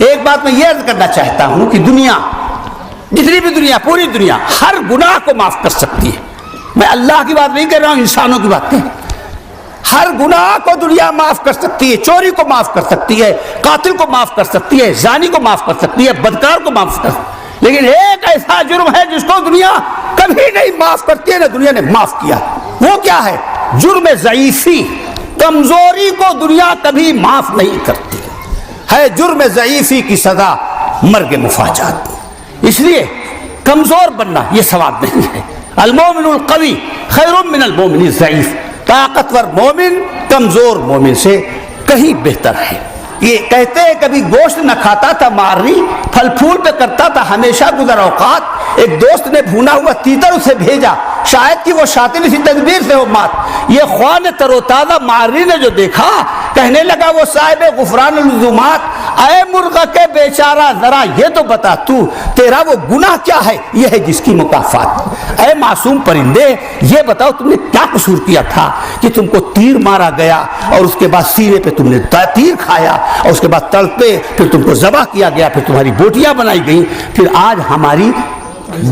ایک بات میں یہ عرض کرنا چاہتا ہوں کہ دنیا، جتنی بھی دنیا، پوری دنیا ہر گناہ کو معاف کر سکتی ہے. میں اللہ کی بات نہیں کر رہا ہوں، انسانوں کی بات ہے. ہر گناہ کو دنیا معاف کر سکتی ہے. چوری کو معاف کر سکتی ہے، قاتل کو معاف کر سکتی ہے، زانی کو معاف کر سکتی ہے، بدکار کو معاف کر سکتی ہے. لیکن ایک ایسا جرم ہے جس کو دنیا کبھی نہیں معاف کرتی ہے، نہ دنیا نے معاف کیا. وہ کیا ہے؟ جرم ضعیفی. کمزوری کو دنیا کبھی معاف نہیں کرتی ہے. جرم ضعیفی کی سزا مرگ مفاجات. اس لیے کمزور بننا یہ ثواب نہیں ہے. المومن القوی خیر من المومن الضعیف. طاقتور مومن کمزور مومن سے کہیں بہتر ہے. یہ کہتے ہیں کبھی گوشت نہ کھاتا تھا ماری، پھل پھول پہ کرتا تھا ہمیشہ گزر اوقات. ایک دوست نے بھونا ہوا تیتر اسے بھیجا، شاید کہ وہ شاطر اسی تدبیر سے ہو مات. یہ خوان تر و تازہ ماری نے جو دیکھا کہنے لگا وہ صاحب غفران اللزومات، اے مرغ کے بیچارہ ذرا یہ تو بتا تو تیرا وہ گناہ کیا ہے، یہ ہے جس کی مکافات. اے معصوم پرندے یہ بتاؤ تم نے کیا قصور کیا تھا کہ تم کو تیر مارا گیا اور اس کے بعد سینے پہ تم نے تیر کھایا اور اس کے بعد تل پہ پھر تم کو ذبح کیا گیا، پھر تمہاری بوٹیاں بنائی گئیں، پھر آج ہماری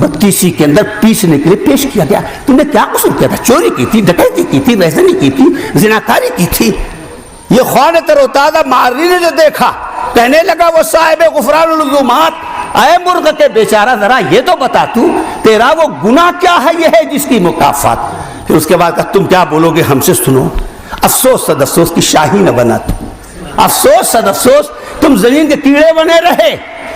بتیسی کے اندر پیسنے کے لیے پیش کیا گیا. تم نے کیا قصور کیا تھا؟ چوری کی تھی، ڈکیتی کی تھی، رہزنی کی تھی، زناکاری کی تھی. یہ خوان تر و تازہ ماری نے جو دیکھا کہنے لگا وہ صاحب غفران اللزومات، اے مرغ کے بیچارہ ذرا یہ تو بتا تو تیرا وہ گناہ کیا ہے، یہ ہے جس کی مکافات. پھر اس کے بعد کہا تم کیا بولو گے ہم سے سنو. افسوس صد افسوس کی شاہی نہ بنا تم. افسوس صد افسوس تم زمین کے کیڑے بنے رہے.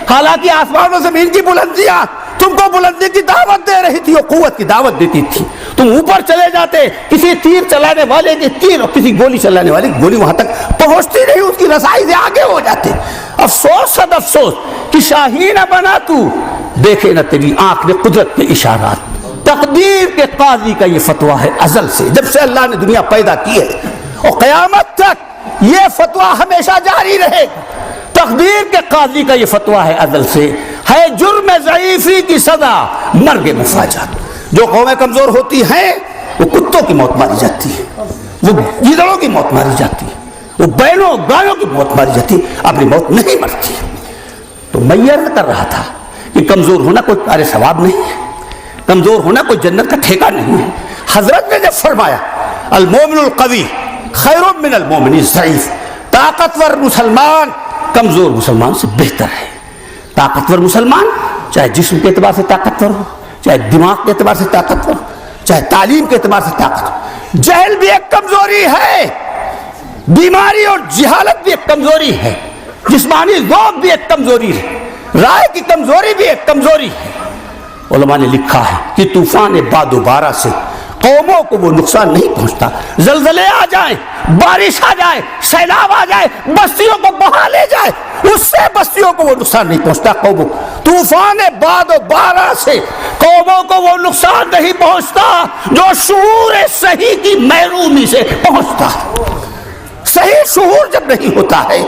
حالانکہ آسمان و زمین کی بلندیاں تم کو بلندی کی دعوت دے رہی تھی، وہ قوت کی دعوت دیتی تھی. تم اوپر چلے جاتے، کسی تیر چلانے والے کی تیر اور کسی گولی چلانے والے کی گولی وہاں تک پہنچتی نہیں، اس کی رسائی سے آگے ہو جاتے. افسوس صد افسوس کہ شاہی نہ بنا تو، دیکھے نہ تیری آنکھ نے قدرت کے اشارات. تقدیر کے قاضی کا یہ فتویٰ ہے ازل سے، جب سے اللہ نے دنیا پیدا کی ہے اور قیامت تک یہ فتویٰ ہمیشہ جاری رہے. تقدیر کے قاضی کا یہ فتویٰ ہے ازل سے، ہے جرم ضعیفی کی سزا مرگ مفاجات. جو قومیں کمزور ہوتی ہیں وہ کتوں کی موت ماری جاتی ہے، وہ گیدڑوں کی موت ماری جاتی ہے، وہ بیلوں گایوں کی موت ماری جاتی ہے، اپنی موت نہیں مرتی. تو میں یہ عرض کر رہا تھا کہ کمزور ہونا کوئی کار ثواب نہیں ہے، کمزور ہونا کوئی جنت کا ٹھیکہ نہیں ہے. حضرت نے جب فرمایا المومن القوی خیر من المومن الضعیف، طاقتور مسلمان کمزور مسلمان سے بہتر ہے. طاقتور مسلمان چاہے جسم کے اعتبار سے طاقتور ہو، چاہے دماغ کے اعتبار سے طاقتور ہو، چاہے تعلیم کے اعتبار سے طاقتور. جہل بھی ایک کمزوری ہے، بیماری اور جہالت بھی ایک کمزوری ہے، جسمانی ذوق بھی ایک کمزوری ہے، رائے کی کمزوری بھی ایک کمزوری ہے. علماء نے لکھا ہے کہ طوفان باد و بارہ سے قوموں کو وہ نقصان نہیں پہنچتا. زلزلے آ جائیں، بارش آ جائے، سیلاب آ جائے، بستیوں کو بہا لے جائے، اس سے بستیوں کو وہ نقصان نہیں پہنچتا. قوموں طوفان باد و بارہ سے قوموں کو وہ نقصان نہیں پہنچتا جو شعور صحیح کی محرومی سے پہنچتا ہے. صحیح شعور جب نہیں ہوتا ہے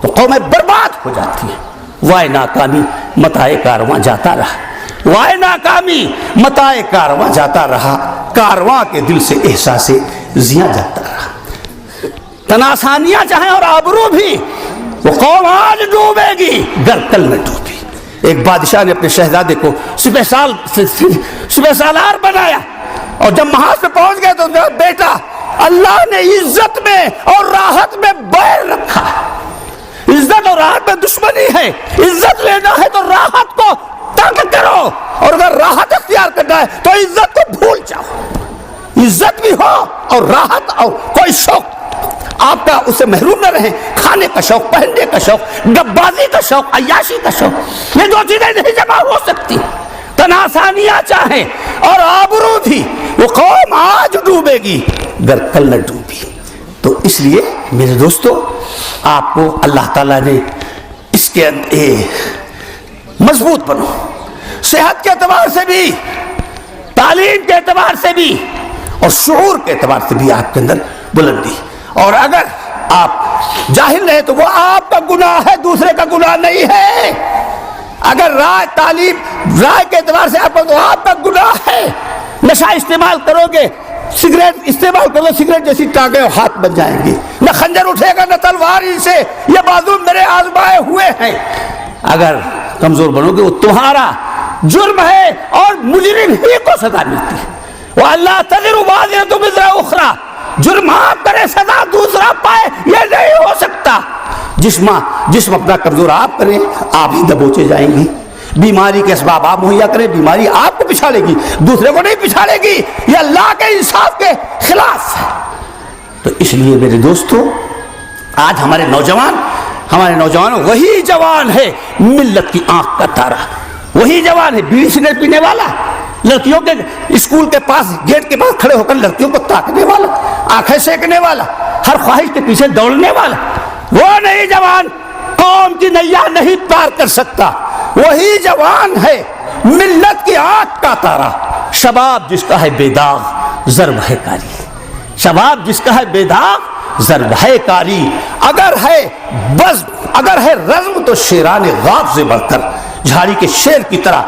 تو قومیں برباد ہو جاتی ہیں. وائے ناکامی متاع کارواں جاتا رہا، وائے ناکامی متاع کارواں جاتا رہا، کارواں کے دل سے احساس زیاں جاتا رہا. تناسانیاں چاہیں اور آبرو بھی، وہ قوم آج ڈوبے گی گر کل میں ڈوبی. ایک بادشاہ نے اپنے شہزادے کو سپہ سالار بنایا اور جب محاذ پہ پہنچ گئے تو بیٹا اللہ نے عزت میں اور راحت میں بیر رکھا. عزت اور راحت میں دشمنی ہے. عزت لینا ہے تو راحت کو ترک کرو، اور اگر راحت اختیار کرنا ہے تو عزت کو بھول جاؤ. عزت بھی ہو اور راحت اور کوئی شوق آپ کا اسے محروم نہ رہے. کھانے کا شوق، پہننے کا شوق، ڈبازی کا شوق، عیاشی کا شوق، یہ دو چیزیں نہیں جمع ہو سکتی. تناسانیاں چاہیں اور آبرو بھی، وہ قوم آج ڈوبے گی گر کل نہ ڈوبی. تو اس لیے میرے دوستو آپ کو اللہ تعالیٰ نے اس کے مضبوط بنو، صحت کے اعتبار سے بھی، تعلیم کے اعتبار سے بھی اور شعور کے اعتبار سے بھی آپ کے اندر بلندی. اور اگر آپ جاہل رہے تو وہ آپ کا گناہ ہے، دوسرے کا گناہ نہیں ہے. اگر رائے تعلیم رائے کے اعتبار سے آپ کو تو آپ کا گناہ ہے. نشہ استعمال کرو گے سگریٹ استعمال کر لو، سگریٹ جیسی ٹانگیں اور ہاتھ بن جائیں گی، نہ خنجر اٹھے گا نہ تلوار سے، یہ بازو میرے آزمائے ہوئے ہیں۔ اگر کمزور بنو گے وہ تمہارا جرم ہے اور مجرم ہی کو سزا ملتی ہے۔ وَأَلَّا تَزِرُ وَازِرَةٌ وِزْرَ أُخْرَىٰ، جرم آپ کرے سزا دوسرا پائے، یہ نہیں ہو سکتا۔ جسم اپنا کمزور آپ کریں، آپ ہی دبوچے جائیں گی۔ بیماری کے اسباب آپ مہیا کریں، بیماری آپ کو پچھاڑے گی، دوسرے کو نہیں پچھاڑے گی۔ یہ اللہ کے انصاف کے خلاف ہے۔ تو اس لیے میرے دوستو، آج ہمارے نوجوان وہی جوان ہے ملت کی آنکھ کا تارا، وہی جوان ہے بیڑی سگریٹ پینے والا، لڑکیوں کے اسکول کے پاس گیٹ کے پاس کھڑے ہو کر لڑکیوں کو تاکنے والا، آنکھیں سینکنے والا، ہر خواہش کے پیچھے دوڑنے والا، وہ نہیں جوان قوم کی نیا نہیں پار کر سکتا۔ وہی جوان ہے ملت کی آنکھ کا تارا۔ شباب جس کا ہے بے داغ ضرب ہے کاری، شباب جس کا ہے بے داغ ضرب ہے کاری۔ اگر ہے رزم تو شیران غاب سے بڑھ کر، جھاڑی کے شیر کی طرح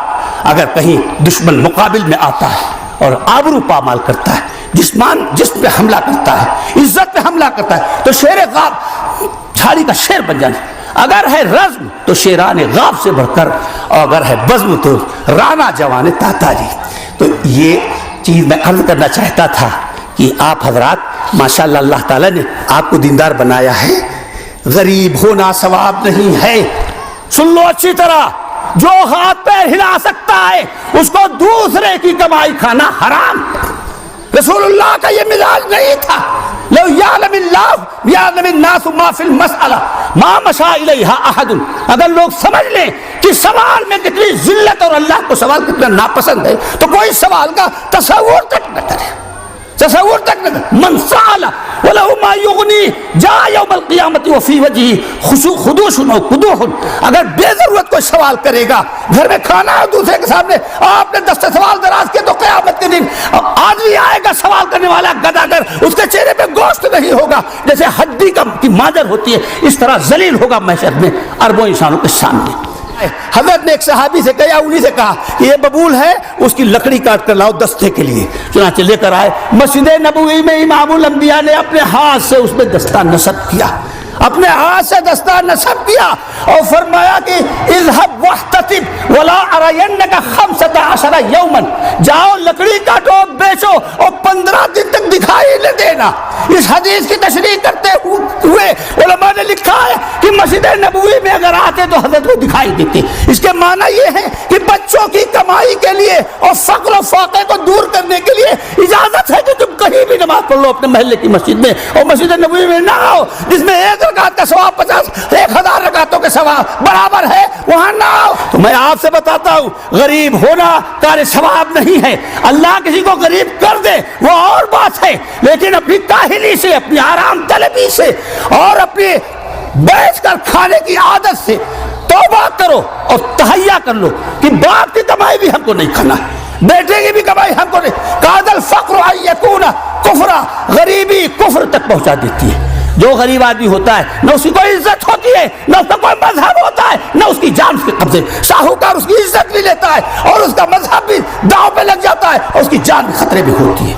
اگر کہیں دشمن مقابل میں آتا ہے اور آبرو پامال کرتا ہے، جسم پہ حملہ کرتا ہے، عزت پہ حملہ کرتا ہے، تو شیر غاب جھاڑی کا شیر بن جانا۔ اگر ہے رزم تو شیران غاب سے بڑھ کر، اور اگر ہے بزم تو رانا جوان تاتاری۔ تو یہ چیز میں عرض کرنا چاہتا تھا کہ آپ حضرات ماشاءاللہ اللہ تعالیٰ نے آپ کو دیندار بنایا ہے، غریب ہونا ثواب نہیں ہے۔ سن لو اچھی طرح، جو ہاتھ پیر ہلا سکتا ہے اس کو دوسرے کی کمائی کھانا حرام۔ رسول اللہ کا یہ مزاج نہیں تھا۔ لو یعلم اللہ یعلم الناس ما فی المسئلہ ما مشى الیہا احد، اگر لوگ سمجھ لیں کہ سوال میں کتنی ذلت اور اللہ کو سوال کتنا ناپسند ہے تو کوئی سوال کا تصور تک نہ کرے، تصور تک نہ کرے۔ من سأل وله ما یغنی جاء یوم القیامت وفی وجهہ خدوش و قدوح، اگر بے ضرورت کوئی سوال کرے گا، گھر میں کھانا ہے دوسرے کے سامنے آپ نے دستے سوال دراز کیے، تو قیامت کے دن آدمی آئے گا سوال کرنے والا گداگر، اس کے چہرے پہ گوشت نہیں ہوگا، جیسے ہڈی کی ماجر ہوتی ہے اس طرح ذلیل ہوگا محشر میں اربوں انسانوں کے سامنے۔ حضرت نے ایک صحابی سے کہا، انہی سے کہا کہ یہ ببول ہے، اس کی لکڑی کاٹ کر لاؤ دستے کے لیے۔ چنانچہ لے کر آئے، مسجد نبوی میں امام الانبیاء نے اپنے ہاتھ سے اس میں دستہ نصب کیا، اپنے ہاتھ سے دستہ نصب کیا اور فرمایا کہ اذهب واحتطب ولا ارینک 15 یوما، جاؤ لکڑی کاٹو بیچو اور 15 دن تک دکھائی نہ دینا۔ اس حدیث کی تشریح کرتے ہوئے علماء نے لکھا ہے کہ مسجد نبوی میں اگر آتے تو حضرت کو دکھائی دیتے۔ اس کے معنی یہ ہے کہ بچوں کی کمائی کے لیے اور فقر و فاقے کو دور کرنے کے لیے اجازت ہے کہ تم کہیں بھی نماز پڑھ لو اپنے محلے کی مسجد میں، اور مسجد نبوی میں نہ آؤ جس میں 1 رکعت کا ثواب 1000 رکعتوں کے ثواب برابر ہے، وہاں نہ آؤ۔ تو میں آپ سے بتاتا ہوں، غریب ہونا کار ثواب نہیں ہے۔ اللہ کسی کو غریب کر دے وہ اور بات ہے، لیکن اپنی کاہلی سے، اپنی آرام طلبی سے اور اپنی بیٹھ کر کھانے کی عادت سے توبہ کرو اور تہیا کر لو کہ باپ کی کمائی بھی ہم کو نہیں کھانا، بیٹے کی بھی کمائی ہم کو نہیں۔ قاد الفقر ان یکون کفرا، غریبی کفر تک پہنچا دیتی ہے۔ جو غریب آدمی ہوتا ہے نہ اس کی کوئی عزت ہوتی ہے، نہ اس کا کوئی مذہب ہوتا ہے، نہ اس کی جان اس کے قبضے، شاہوکار اس کی عزت بھی لیتا ہے اور اس کا مذہب بھی داؤ پہ لگ جاتا ہے اور اس کی جان بھی خطرے میں ہوتی ہے۔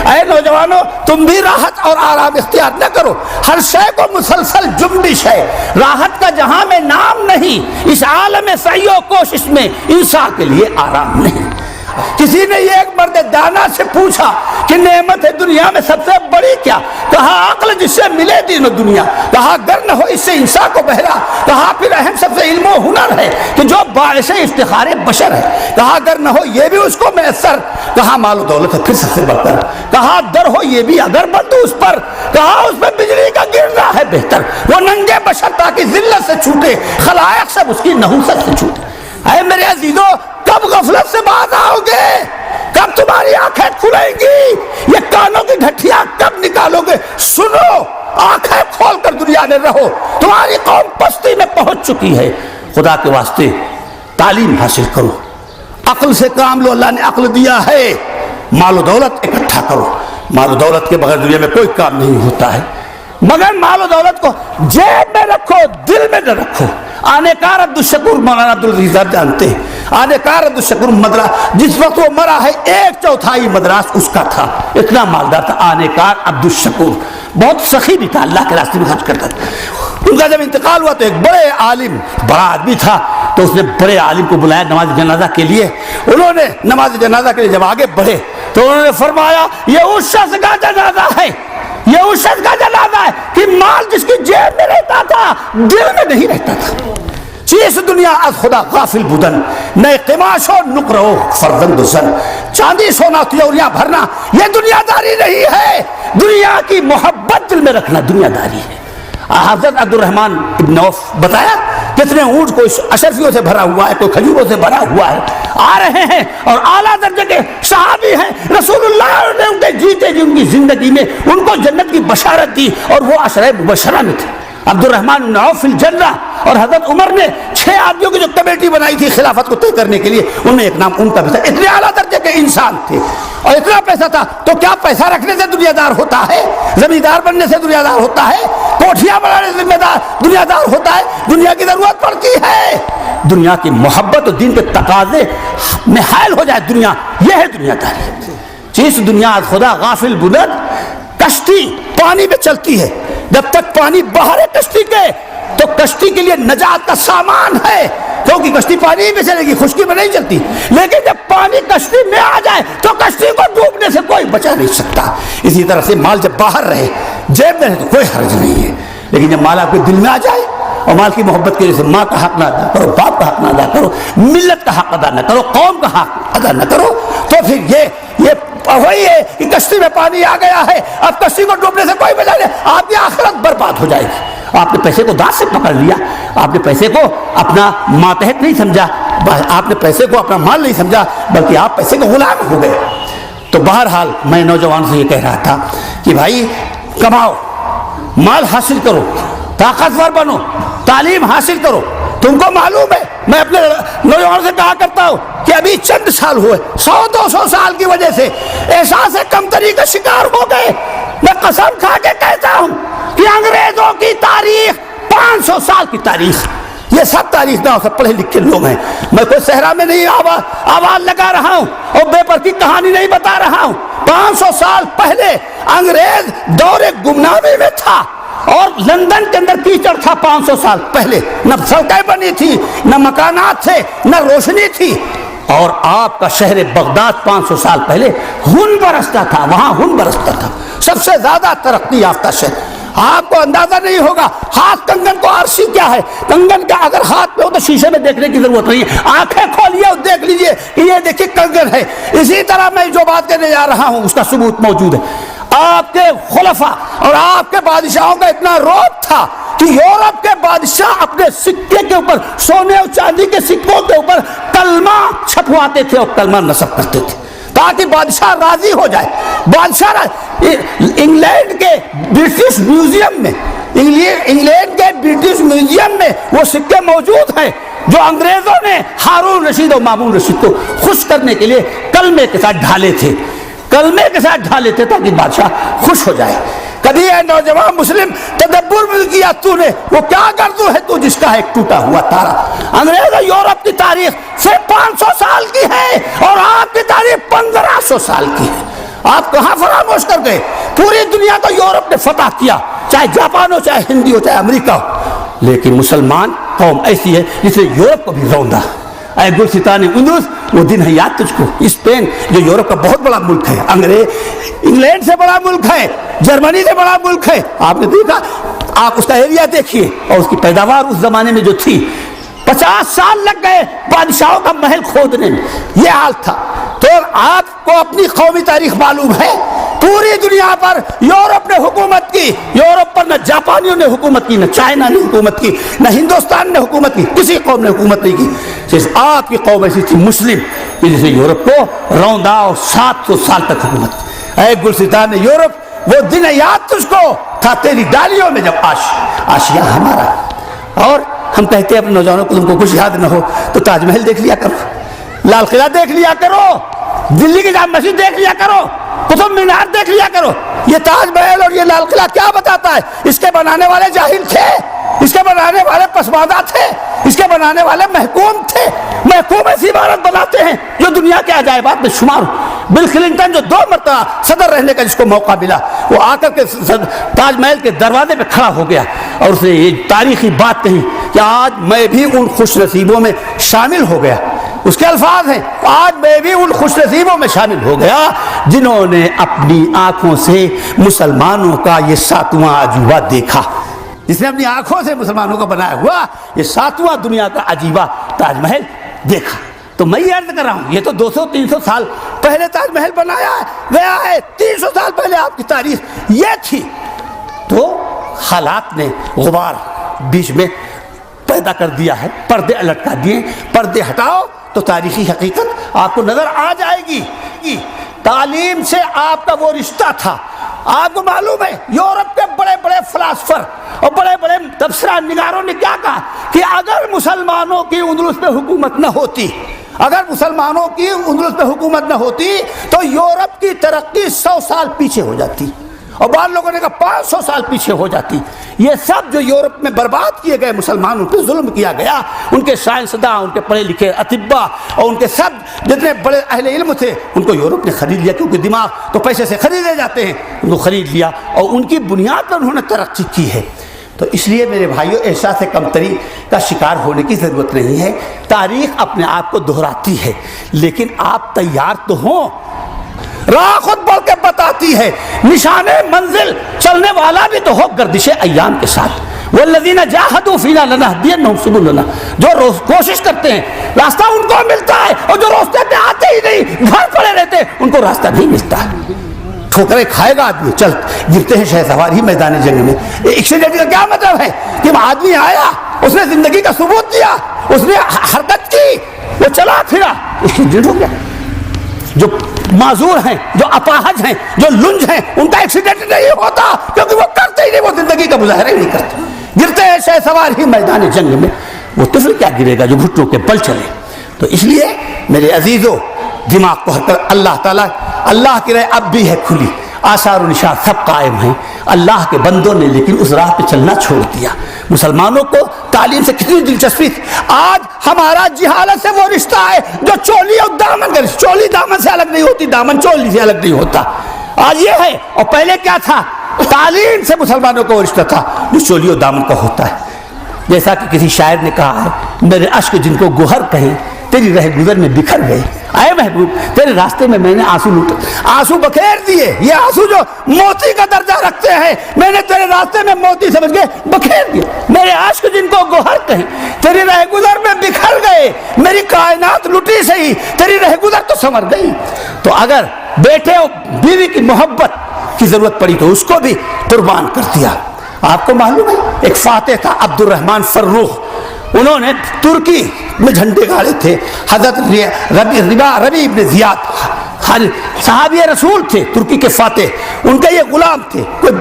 اے نوجوانوں، تم بھی راحت اور آرام اختیار نہ کرو، ہر شے کو مسلسل جنبش ہے، راحت کا جہاں میں نام نہیں، اس عالم سعی و کوشش میں انسان کے لیے آرام نہیں۔ کسی نے یہ ایک مرد دانا سے پوچھا کہ نعمت ہے دنیا میں سب سے بڑی کیا؟ کہا عقل جس سے ملے دین و دنیا، کہا گر نہ ہو اس سے انسان کو بہرا، کہا پھر اہم سب سے علم و ہنر ہے کہ جو باعث افتخار بشر ہے، کہا گر نہ ہو یہ بھی اس کو میسر، کہا مال و دولت ہے پھر سب سے بڑھ کر، کہا در ہو یہ بھی اگر بند اس پر، کہا اس پہ بجلی کا گرنا ہے بہتر، وہ ننگے بشر تاکہ ذلت سے چھوٹے، خلائق سب اس کی نحوست سے چھوٹے۔ اے میرے عزیزو، کب غفلت سے باز آؤ گے؟ کب تمہاری آنکھیں کھلیں گی؟ یہ کانوں کی گھٹیاں کب نکالو گے؟ سنو، آنکھیں کھول کر دنیا میں رہو، تمہاری قوم پستی میں پہنچ چکی ہے۔ خدا کے واسطے تعلیم حاصل کرو، عقل سے کام لو، اللہ نے عقل دیا ہے، مال و دولت اکٹھا کرو، مال و دولت کے بغیر دنیا میں کوئی کام نہیں ہوتا ہے، مگر مال و دولت کو جیب میں رکھو، دل میں نہ رکھو۔ آنے کار عبدالشکور مولانا عبدالعزیز جانتے ہیں، آنے کار عبدالشکور مدراس، جس وقت وہ مرا ہے 1/4 مدراس اس کا تھا، اتنا مالدار تھا آنے کار عبدالشکور، بہت سخی بھی تھا، اللہ کے راستے میں خرچ کرتا تھا۔ ان کا جب انتقال ہوا تو ایک بڑے عالم، بڑا آدمی تھا، تو اس نے بڑے عالم کو بلایا نماز جنازہ کے لیے۔ انہوں نے نماز جنازہ کے لیے جب آگے بڑھے تو انہوں نے فرمایا یہ اس شخص کا جنازہ ہے، یہ اس شخص کا جنازہ ہے کہ مال جس کی جیب میں رہتا تھا دل میں نہیں رہتا تھا۔ چیز دنیا از خدا غافل بدن، نئے قماش و نقرو فرزند زن، چاندی سونا تیوریاں بھرنا یہ دنیا داری نہیں ہے، دنیا کی محبت دل میں رکھنا دنیا داری ہے۔ حضرت عبدالرحمن ابن عوف بتایا کتنے اونٹ کو اشرفیوں سے بھرا ہوا ہے، کوئی کھجوروں سے بھرا ہوا ہے، آ رہے ہیں اور اعلیٰ درجے کے صحابی ہیں، رسول اللہ نے ان کے جیتے جی ان کی زندگی میں ان کو جنت کی بشارت دی اور وہ عشرہ مبشرہ میں تھے۔ عبدالرحمن بن عوف فی الجنہ، اور حضرت عمر نے 6 آدمیوں کی جو کمیٹی بنائی تھی خلافت کو طے کرنے کے لیے، ان میں ایک نام ان کا بھی تھا۔ اتنے اعلیٰ درجے کے انسان تھے اور اتنا پیسہ تھا، تو کیا پیسہ رکھنے سے دنیا دار ہوتا ہے؟ زمیندار بننے سے دنیا دار ہوتا ہے؟ کوٹھیاں بنانے سے دنیا دار ہوتا ہے؟ دنیا کی ضرورت پڑتی ہے، دنیا کی محبت اور دین کے تقاضے میں حائل ہو جائے دنیا، یہ ہے دنیا داری۔ چیز دنیا از خدا غافل بلند، کشتی پانی میں چلتی ہے، جب تک پانی باہر ہے کشتی کے تو کشتی کے لیے نجات کا سامان ہے، کیونکہ کشتی پانی میں چلے گی، خشکی میں نہیں چلتی، لیکن جب پانی کشتی میں آ جائے تو کشتی کو ڈوبنے سے کوئی بچا نہیں سکتا۔ اسی طرح سے مال جب باہر رہے جیب میں رہے تو کوئی حرج نہیں ہے، لیکن جب مال آپ کے دل میں آ جائے اور مال کی محبت کے لیے ماں کا حق نہ ادا کرو، باپ کا حق نہ ادا کرو، ملت کا حق ادا نہ کرو، قوم کا حق ادا نہ کرو، تو پھر یہ وہی ہے کہ کشتی میں پانی آ گیا ہے، اب کشتی کو ڈوبنے سے کوئی بچا نہیں، آپ کی آخرت برباد ہو جائے گی۔ آپ نے پیسے کو دانت سے پکڑ لیا، آپ نے پیسے کو اپنا ماتحت نہیں سمجھا، آپ نے پیسے کو اپنا مال نہیں سمجھا، بلکہ آپ پیسے کے غلام ہو گئے۔ تو بہرحال میں نوجوان سے یہ کہہ رہا تھا کہ بھائی کماؤ، مال حاصل کرو، طاقتور بنو، تعلیم حاصل کرو۔ تم کو معلوم ہے میں اپنے نوجوانوں سے کہا کرتا ہوں کہ ابھی چند سال ہوئے 100-200 سال کی وجہ سے احساس کمتری کا شکار ہو گئے۔ میں قسم کھا کے کہتا ہوں کہ انگریزوں کی تاریخ 500 سال کی تاریخ، یہ سب تاریخ نہ سب پڑھے لکھے لوگ ہیں، میں کوئی صحرا میں نہیں آواز لگا رہا ہوں اور بے پر کی کہانی نہیں بتا رہا ہوں۔ 500 سال پہلے انگریز دور گمنامی میں تھا اور لندن کے اندر کیچڑ تھا۔ 500 سال پہلے نہ سڑکیں بنی تھی، نہ مکانات تھے، نہ روشنی تھی، اور آپ کا شہر بغداد 500 سال پہلے خون برستا تھا، وہاں خون برستا تھا، سب سے زیادہ ترقی یافتہ شہر۔ آپ کو اندازہ نہیں ہوگا ہاتھ کنگن کو عرصی کیا ہے، کنگن کا اگر ہاتھ میں ہو تو شیشے میں دیکھنے کی ضرورت نہیں ہے، آنکھیں کھولیے اور دیکھ لیجئے کہ یہ دیکھیے کنگن ہے۔ اسی طرح میں جو بات کہنے جا رہا ہوں اس کا ثبوت موجود ہے۔ آپ کے خلفاء اور آپ کے بادشاہوں کا اتنا رعب تھا کہ یورپ کے بادشاہ اپنے سکے کے اوپر، سونے اور چاندی کے سکوں کے اوپر کلمہ چھپواتے تھے اور کلمہ نصب کرتے تھے تاکہ بادشاہ راضی ہو جائے۔ بادشاہ انگلینڈ کے برٹش میوزیم میں، انگلینڈ کے برٹش میوزیم میں وہ سکے موجود ہیں جو انگریزوں نے ہارون رشید اور مامون رشید کو خوش کرنے کے لیے کلمے کے ساتھ ڈھالے تھے، کلمے کے ساتھ ڈھالے تھے تاکہ بادشاہ خوش ہو جائے۔ کبھی اے نوجوان مسلم تدبر بھی کیا تو نے، وہ کیا گردو ہے تو جس کا ایک ٹوٹا ہوا تارا۔ انگریز اور یورپ کی تاریخ صرف 500 سال کی ہے اور آپ کی تاریخ 1500 سال کی ہے۔ آپ کہاں فراموش کر گئے؟ پوری دنیا کو یورپ نے فتح کیا، چاہے جاپان ہو، چاہے ہندی ہو، چاہے امریکہ ہو، لیکن مسلمان قوم ایسی ہے جس نے یورپ کو بھی روندا۔ اے گلستان اندلس، وہ دن ہے یاد تجھ کو؟ اسپین جو یورپ کا بہت بڑا ملک ہے، انگلینڈ سے بڑا ملک ہے، جرمنی سے بڑا ملک ہے، آپ نے دیکھا، آپ اس کا ایریا دیکھیے اور اس کی پیداوار اس زمانے میں جو تھی، 50 سال لگ گئے بادشاہوں کا محل کھودنے میں، یہ حال تھا۔ تو آپ کو اپنی قومی تاریخ معلوم ہے؟ پوری دنیا پر یورپ نے حکومت کی، یورپ پر نہ جاپانیوں نے حکومت کی، نہ چائنا نے حکومت کی، نہ ہندوستان نے حکومت کی، کسی قوم نے حکومت نہیں کی، صرف آپ کی قوم ایسی تھی مسلم جس نے یورپ کو روندا اور 700 سال تک حکومت کی۔ اے گلستان یورپ، وہ دن یاد تجھ کو تھا تیری ڈالیوں میں جب آشیا ہمارا۔ اور ہم کہتے ہیں اپنے نوجوانوں کو تم کو کچھ یاد نہ ہو تو تاج محل دیکھ لیا کرو، لال قلعہ دیکھ لیا کرو، دلی کی جامع مسجد دیکھ لیا کرو، قطب مینار دیکھ لیا کرو۔ یہ تاج محل اور یہ لال قلعہ کیا بتاتا ہے؟ اس کے بنانے والے جاہل تھے، اس کے بنانے والے پسماندہ تھے، اس کے بنانے والے محکوم تھے۔ محکوم ایسی عمارت بناتے ہیں جو دنیا کے عجائبات میں شمار ہو۔ بل کلنٹن جو 2 مرتبہ صدر رہنے کا جس کو موقع ملا، وہ آ کر کے تاج محل کے دروازے پہ کھڑا ہو گیا اور اس نے یہ تاریخی بات کہی کہ آج میں بھی ان خوش نصیبوں میں شامل ہو گیا۔ اس کے الفاظ ہیں، آج میں بھی ان خوش نصیبوں میں شامل ہو گیا جنہوں نے اپنی آنکھوں سے مسلمانوں کا یہ 7واں عجوبہ دیکھا۔ جس نے اپنی آنکھوں سے مسلمانوں کا بنایا ہوا یہ 7واں دنیا کا عجیبہ تاج محل دیکھا۔ تو میں یہ عرض کر رہا ہوں، یہ تو 200-300 سال پہلے تاج محل بنایا گیا ہے، 300 سال پہلے آپ کی تاریخ یہ تھی۔ تو حالات نے غبار بیچ میں پیدا کر دیا ہے، پردے لٹکا دیے، پردے ہٹاؤ تو تاریخی حقیقت آپ کو نظر آ جائے گی۔ تعلیم سے آپ کا وہ رشتہ تھا۔ آپ کو معلوم ہے یورپ کے بڑے بڑے فلاسفر اور بڑے بڑے تبصرہ نگاروں نے کیا کہا کہ اگر مسلمانوں کی اندلس پہ حکومت نہ ہوتی، اگر مسلمانوں کی اندلس پہ حکومت نہ ہوتی تو یورپ کی ترقی 100 سال پیچھے ہو جاتی، اور بعض لوگوں نے کہا 500 سال پیچھے ہو جاتی۔ یہ سب جو یورپ میں برباد کیے گئے، مسلمانوں پہ ظلم کیا گیا، ان کے سائنسداں، ان کے پڑھے لکھے اطباء اور ان کے سب جتنے بڑے اہل علم تھے ان کو یورپ نے خرید لیا، کیونکہ دماغ تو پیسے سے خریدے جاتے ہیں، ان کو خرید لیا اور ان کی بنیاد پر انہوں نے ترقی کی ہے۔ تو اس لیے میرے بھائیوں، احساس کمتری کا شکار ہونے کی ضرورت نہیں ہے۔ تاریخ اپنے آپ کو دہراتی ہے، لیکن آپ تیار تو ہوں۔ راہ خود بول کے بتاتی ہے، نشان منزل چلنے والا بھی تو ہو گردش ایام کے ساتھ۔ والذین جاہدوا فینا لنہدینہم سبلنا، جو کوشش کرتے ہیں راستہ ان کو ملتا ہے، اور جو راستے پہ آتے ہی نہیں، گھر پڑے رہتے ہیں، ان کو راستہ نہیں ملتا ہے۔ ٹھوکریں کھائے گا آدمی، چل گرتے ہیں شہ سوار ہی میدان جنگ میں۔ ایکسیڈنٹ کا کیا مطلب ہے کہ آدمی آیا، اس نے زندگی کا ثبوت دیا، اس نے حرکت کی، وہ چلا پھرا، ایکسیڈنٹ ہو گیا۔ جو معذور ہیں، جو اپاہج ہیں، جو لنج ہیں، ان کا ایکسیڈنٹ نہیں ہوتا کیونکہ وہ کرتے ہی نہیں، وہ زندگی کا مظاہرہ ہی نہیں کرتے، گرتے ہیں شہ سوار ہی میدان جنگ میں۔ وہ طفل کیا گرے گا جو گھٹنوں کے بل چلے؟ تو اس لیے میرے عزیزو، دماغ کو ہر کر اللہ تعالیٰ، اللہ کی راہ اب بھی ہے کھلی، آثار و نشان سب قائم ہیں۔ اللہ کے بندوں نے لیکن اس راہ پہ چلنا چھوڑ دیا۔ مسلمانوں کو تعلیم سے کتنی دلچسپی تھی، آج ہمارا جہالت سے وہ رشتہ ہے جو چولی اور دامن کا، چولی دامن سے الگ نہیں ہوتی، دامن چولی سے الگ نہیں ہوتا، آج یہ ہے۔ اور پہلے کیا تھا؟ تعلیم سے مسلمانوں کا وہ رشتہ تھا جو چولی اور دامن کا ہوتا ہے۔ جیسا کہ کسی شاعر نے کہا ہے، میرے اشک جن کو گوہر کہیں تیری رہ گزر میں بکھر گئے، اے محبوب تیرے راستے میں میں نے آنسو لوٹے، آنسو بکھیر دیے، یہ آنسو جو موتی کا درجہ رکھتے ہیں میں نے تیرے راستے میں موتی سمجھ کے بکھیر دیے۔ میرے عشق جن کو گوہر کہیں تیری رہ گزر میں بکھر گئے، میری کائنات لٹی سہی تیری رہ گزر تو سنور گئی۔ تو اگر بیٹے اور بیوی کی محبت کی ضرورت پڑی تو اس کو بھی قربان کر دیا۔ آپ کو معلوم ہے ایک فاتح تھا عبد الرحمن فروخ، انہوں نے ترکی میں جھنڈے گاڑے تھے۔ حضرت ربی ابن زیاد صحابی رسول تھے، ترکی کے فاتح، ان کے یہ غلام تھے، کوئی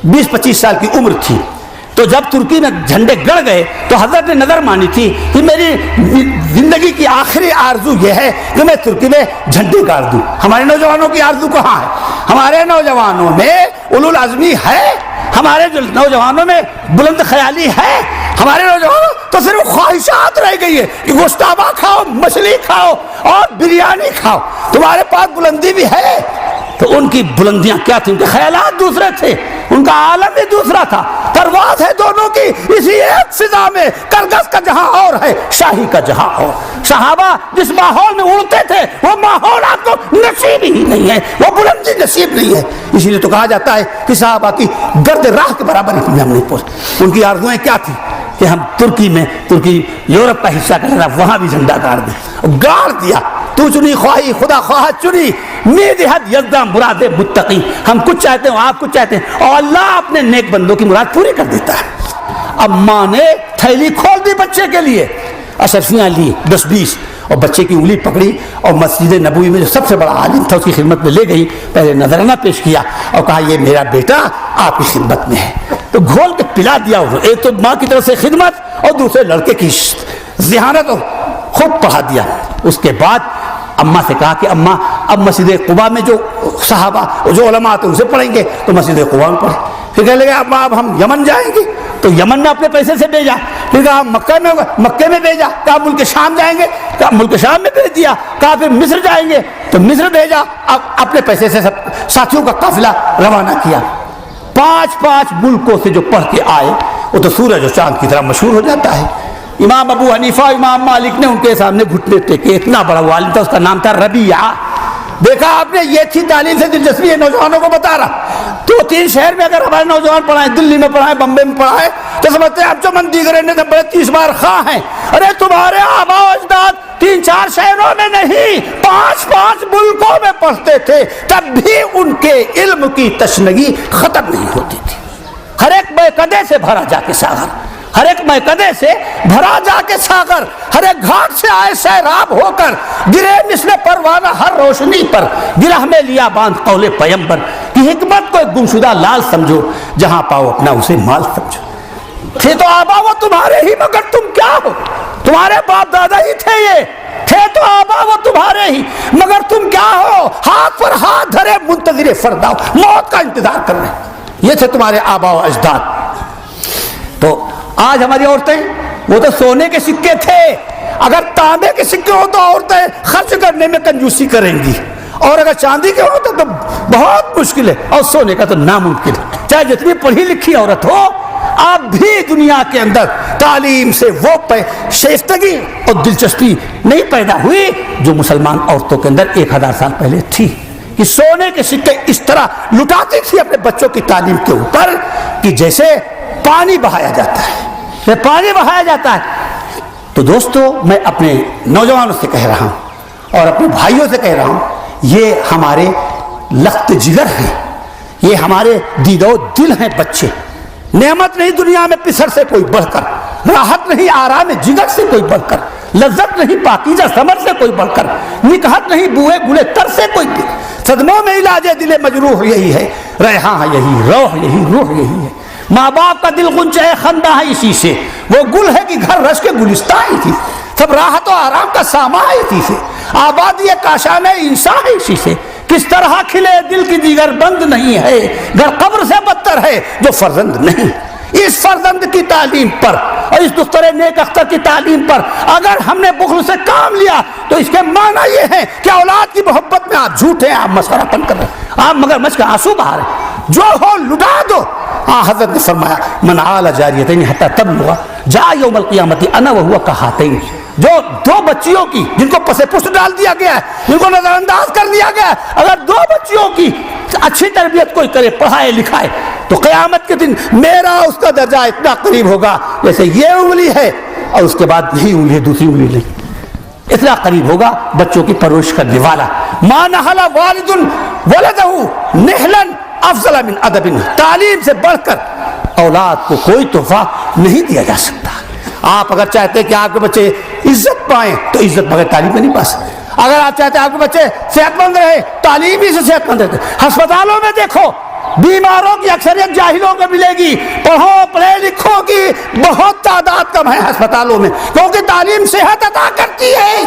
20-25 سال کی عمر تھی۔ تو جب ترکی میں جھنڈے گڑ گئے تو حضرت نے نظر مانی تھی کہ میری زندگی کی آخری آرزو یہ ہے کہ میں ترکی میں جھنڈے گاڑ دوں۔ ہمارے نوجوانوں کی آرزو کہاں ہے؟ ہمارے نوجوانوں میں اولو العزمی ہے، ہمارے نوجوانوں میں بلند خیالی ہے، ہمارے نوجوانوں تو صرف خواہشات رہ گئی ہے کہ گوشتابہ کھاؤ، مچھلی کھاؤ اور بریانی کھاؤ۔ تمہارے پاس بلندی بھی ہے تو ان کی بلندیاں کیا تھیں؟ ان کے خیالات دوسرے تھے، ان کا عالم بھی دوسرا تھا۔ پرواز ہے دونوں کی اسی ایک فضا میں، کرگس کا جہاں اور ہے، شاہی کا جہاں اور۔ صحابہ جس ماحول میں اڑتے تھے وہ ماحول آپ کو نصیب ہی نہیں ہے، وہ بلندی نصیب نہیں ہے۔ اسی لیے تو کہا جاتا ہے کہ صحابہ کی گرد راہ کے برابر ہی ہم نہیں پہنچے۔ ان کی آرزوئیں کیا تھی کہ ہم ترکی میں، ترکی یورپ کا حصہ کا لگا، وہاں بھی جھنڈا گاڑ دیں، گاڑ دیا۔ تو چنی خواہی خدا خواہ چنی، مید حد یزداں مراد متقی۔ ہم کچھ چاہتے ہیں، آپ کچھ چاہتے ہیں، اور اللہ اپنے نیک بندوں کی مراد پوری کر دیتا ہے۔ اب ماں نے تھیلی کھول دی بچے کے لیے، اشرفیاں لی 10-20 اور بچے کی انگلی پکڑی اور مسجد نبوی میں جو سب سے بڑا عالم تھا اس کی خدمت میں لے گئی، پہلے نذرانہ پیش کیا اور کہا یہ میرا بیٹا آپ کی خدمت میں ہے۔ تو گھول کے پلا دیا انہوں نے، ایک تو ماں کی طرف سے خدمت اور دوسرے لڑکے کی ذہانت، اور خوب پڑھا دیا۔ اس کے بعد اماں سے کہا کہ اماں اب مسجد قباء میں جو صحابہ جو علماء تھے ان سے پڑھیں گے، تو مسجد قباء میں پڑھیں۔ پھر کہنے لگے اب ہم یمن جائیں گے، تو یمن نے اپنے پیسے سے بھیجا. پھر کہا مکے میں بھیجا. کہا ملک شام جائیں گے، کہا ملک شام میں بھیج دیا. کہا پھر مصر جائیں گے تو مصر بھیجا. اب اپنے پیسے سے سب ساتھیوں کا قافلہ روانہ کیا. 5 ملکوں سے جو پڑھ کے آئے وہ تو سورج و چاند کی طرح مشہور ہو جاتا ہے. امام ابو حنیفہ، امام مالک نے ان کے سامنے گھٹنے ٹیکے. اتنا بڑا عالم تھا، اس کا نام تھا ربیعہ. دیکھا آپ نے، یہ تھی تعلیم سے دلچسپی ہے. نوجوانوں کو بتا رہا 2-3 شہر میں اگر ہمارے نوجوان پڑھائیں، دلی میں پڑھائیں، بمبے میں پڑھائیں، تو سمجھتے ہیں اب جو من دیگر بڑے 30 بار خواہ ہیں. ارے تمہارے آبا و اجداد 3-4 شہروں میں نہیں، 5 ملکوں میں پڑھتے تھے، تب بھی ان کے علم کی تشنگی ختم نہیں ہوتی تھی. ہر ایک میکدے سے بھرا جا کے ساغر، ہر ایک میکدے سے بھرا جا کے ساغر، ہر ایک گھاٹ سے آئے سیراب ہو کر، گرے مثل پروانہ ہر روشنی پر، گرہ میں لیا باندھ قول پیمبر کی حکمت کو ایک گمشدہ لال سمجھو، جہاں پاؤ اپنا اسے مال سمجھو. تھے تو آبا وہ تمہارے ہی، مگر تم کیا ہو؟ تمہارے باپ دادا ہی تھے، یہ تھے تو آبا وہ تمہارے ہی، مگر تم کیا ہو؟ ہاتھ پر ہاتھ دھرے منتظر فردا، موت کا انتظار کر رہے. یہ تھے تمہارے آبا و اجداد. تو آج ہماری عورتیں، وہ تو سونے کے سکے تھے. اگر تانبے کے سکے ہو تو عورتیں خرچ کرنے میں کنجوسی کریں گی، اور اگر چاندی کے ہو تو بہت مشکل ہے، اور سونے کا تو ناممکن ہے. چاہے جتنی پڑھی لکھی عورت ہو، اب بھی دنیا کے اندر تعلیم سے وہ شائستگی اور دلچسپی نہیں پیدا ہوئی جو مسلمان عورتوں کے اندر 1000 سال پہلے تھی، کہ سونے کے سکے اس طرح لٹاتی تھی اپنے بچوں کی تعلیم کے اوپر کہ جیسے پانی بہایا جاتا ہے، پانی بہایا جاتا ہے. تو دوستو، میں اپنے نوجوانوں سے کہہ رہا ہوں اور اپنے بھائیوں سے کہہ رہا ہوں، یہ ہمارے لخت جگر ہیں، یہ ہمارے دید و دل ہیں بچے. نعمت نہیں دنیا میں پسر سے کوئی بڑھ کر، راحت نہیں آرام جگر سے کوئی بڑھ کر، لذت نہیں پاکیزہ ثمر سے کوئی بڑھ کر، نکہت نہیں بوئے گلے تر سے کوئی بڑھ. صدموں میں علاج دل مجروح یہی ہے، ریحاں یہی، روح یہی، روح یہی ہے. ماں باپ کا دل غنچہ ہے، خندہ ہے اسی سے، وہ گل ہے کہ گھر رش کے گلستان ہی تھی. سب راحت و آرام کا سامان ہے اسی سے، آبادی کاشان انسان ہے اسی سے. کس طرح کھلے دل کی دیگر بند نہیں ہے، گھر قبر سے بدتر ہے جو فرزند نہیں. اس فرزند کی تعلیم پر اور اس دختر نیک اختر کی تعلیم پر اگر ہم نے بخل سے کام لیا تو اس کے معنی یہ ہے کہ اولاد کی محبت میں آپ جھوٹے ہیں، آپ مسخرہ پن کر رہے ہیں، آپ مگرمچھ کے آنسو بہا رہے ہیں. جو ہو لٹا دو. حضرت نے فرمایا من عال جاریتین حتی تبلغ جاء یوم القیامت انا وہو کہاتین. جو 2 بچیوں کی جن کو پس پشت ڈال دیا گیا ہے، جن کو نظر انداز کر دیا گیا ہے، اگر 2 بچیوں کی اچھی تربیت کوئی کرے، پڑھائے لکھائے، تو قیامت کے دن میرا اس کا درجہ اتنا قریب ہوگا جیسے یہ انگلی ہے اور اس کے بعد یہی انگلی ہے، دوسری انگلی نہیں، اتنا قریب ہوگا بچوں کی پرورش کرنے والا. ما نحل والد ولدہ نحلا افضل من ادب. تعلیم سے بڑھ کر اولاد کو کوئی تحفہ نہیں دیا جا سکتا. آپ اگر چاہتے ہیں کہ آپ کے بچے عزت پائیں تو عزت بغیر تعلیم میں نہیں پا سکتے. اگر آپ چاہتے ہیں آپ کے بچے صحت مند رہے، تعلیم ہی سے صحت مند رہتے. ہسپتالوں میں دیکھو، بیماروں کی اکثریت جاہلوں کو ملے گی، پڑھے لکھوں کی بہت تعداد کم ہے ہسپتالوں میں، کیونکہ تعلیم صحت عطا کرتی ہے.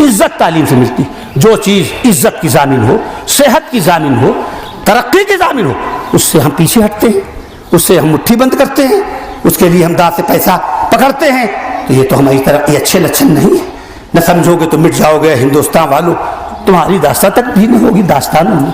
عزت تعلیم سے ملتی. جو چیز عزت کی ضامن ہو، صحت کی ضامن ہو، ترقی کی ضامن ہو، اس سے ہم پیچھے ہٹتے ہیں، اس سے ہم مٹھی بند کرتے ہیں، اس کے لیے ہم دانت سے پیسہ پکڑتے ہیں. تو یہ تو ہماری ترقی اچھے لچھن نہیں ہے. نہ سمجھو گے تو مٹ جاؤ گے ہندوستان والوں، تمہاری داستان تک بھی نہیں ہوگی داستانوں میں.